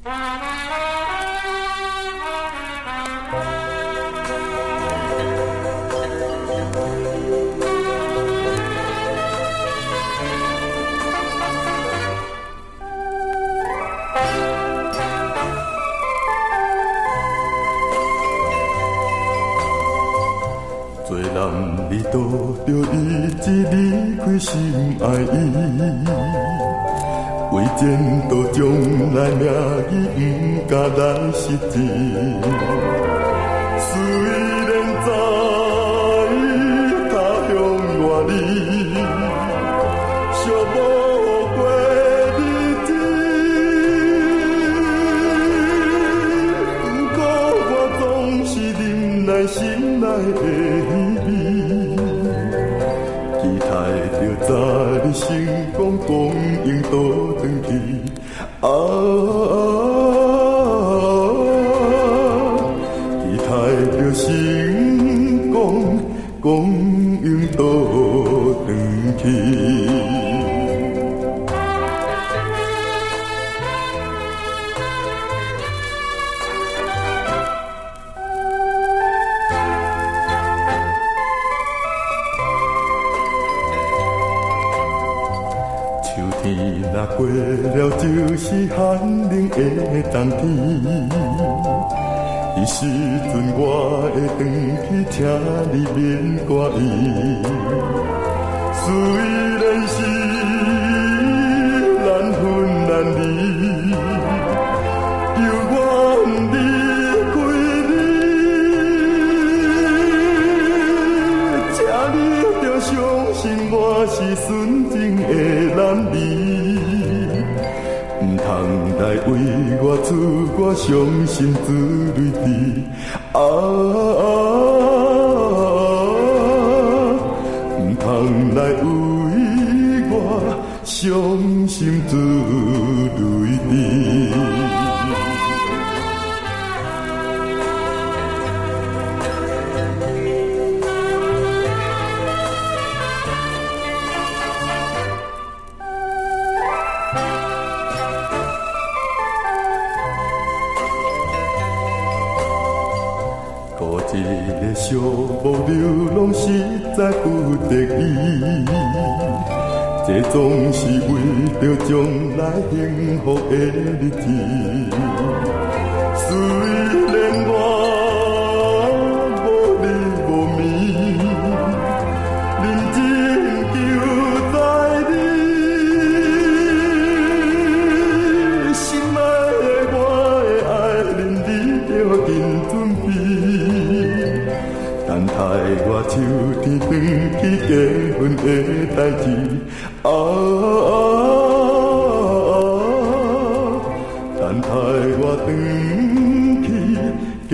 做人你拄着伊一离开心爱伊，为前途将来命伊不敢来失志。虽然知他乡外里，寂寞过日子，不过我总是忍耐心内的。在你成功光阴倒转去，期待着成功光阴倒转去。天若过了，就是寒冷的冬天。迄时阵我会回去，请你免挂意。虽然是难分难离，犹愿离开你，请你着相信我是纯情的男儿。唔通来为我出我伤心之泪滴，唔通来为我伤心之泪滴。一个小无流浪实在不得已，这总是为着将来幸福的日子。虽然我无日无眠，认真求在你心爱的我的爱人，你着紧准备。等待我秋天转去结婚的代志，等待我转去结